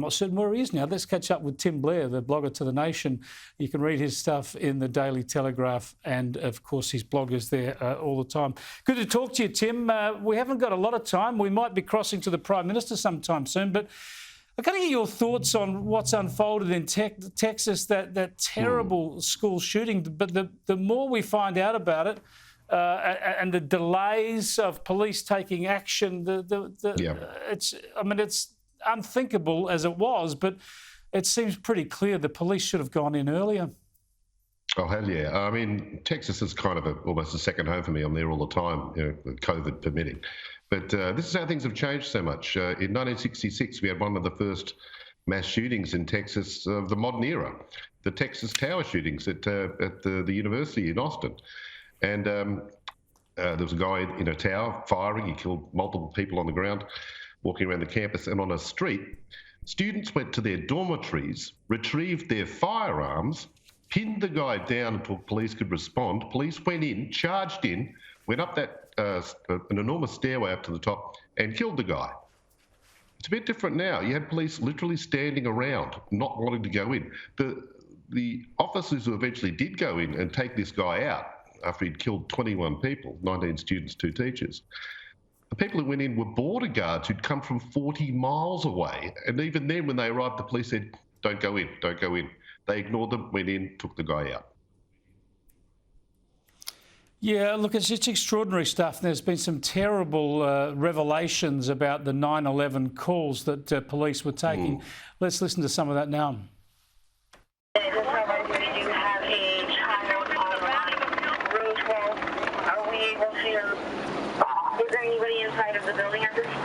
not certain where he is now. Let's catch up with Tim Blair, the blogger to The Nation. You can read his stuff in the Daily Telegraph, and of course his blog is there all the time. Good to talk to you, Tim. We haven't got a lot of time. We might be crossing to the Prime Minister sometime soon, but I've got to get your thoughts on what's unfolded in Texas, that terrible school shooting. But the more we find out about it, and the delays of police taking action, it's unthinkable as it was, but it seems pretty clear the police should have gone in earlier. Oh, hell yeah. I mean, Texas is kind of almost a second home for me. I'm there all the time, COVID permitting. But this is how things have changed so much. In 1966, we had one of the first mass shootings in Texas of the modern era, the Texas Tower shootings at the university in Austin. And there was a guy in a tower firing. He killed multiple people on the ground, walking around the campus. And on a street, students went to their dormitories, retrieved their firearms, pinned the guy down until police could respond. Police went in, charged in, went up an enormous stairway up to the top and killed the guy. It's a bit different now. You had police literally standing around, not wanting to go in. The officers who eventually did go in and take this guy out after he'd killed 21 people, 19 students, 2 teachers, the people who went in were border guards who'd come from 40 miles away. And even then, when they arrived, the police said, don't go in, don't go in. They ignored them, went in, took the guy out. Yeah, look, it's extraordinary stuff. There's been some terrible revelations about the 9/11 calls that police were taking. Let's listen to some of that now. Is there anybody inside of the building at this time?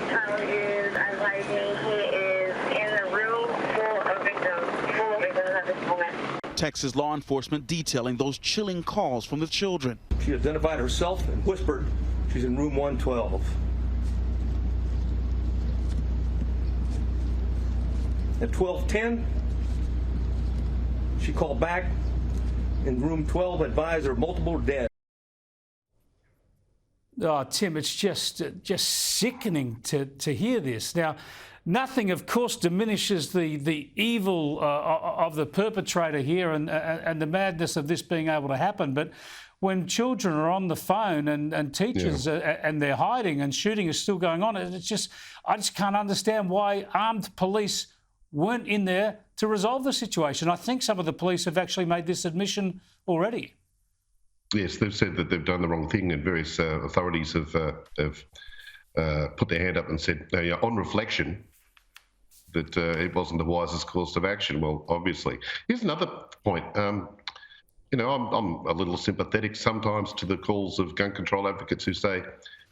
Tyler is advising he is in the room full of victims at this moment. Texas law enforcement detailing those chilling calls from the children. She identified herself and whispered she's in room 112. At 12:10, she called back in room 12, advised her multiple dead. Oh, Tim, it's just sickening to hear this. Now, nothing, of course, diminishes the evil of the perpetrator here and the madness of this being able to happen. But when children are on the phone and teachers and they're hiding and shooting is still going on, I just can't understand why armed police weren't in there to resolve the situation. I think some of the police have actually made this admission already. Yes, they've said that they've done the wrong thing, and various authorities have put their hand up and said, on reflection, that it wasn't the wisest course of action. Well, obviously. Here's another point. I'm a little sympathetic sometimes to the calls of gun control advocates who say,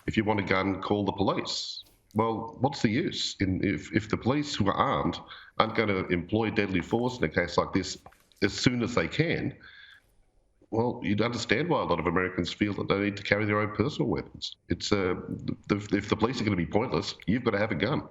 if you want a gun, call the police. Well, what's the use? If the police who are armed aren't going to employ deadly force in a case like this as soon as they can, well, you'd understand why a lot of Americans feel that they need to carry their own personal weapons. If the police are going to be pointless, you've got to have a gun.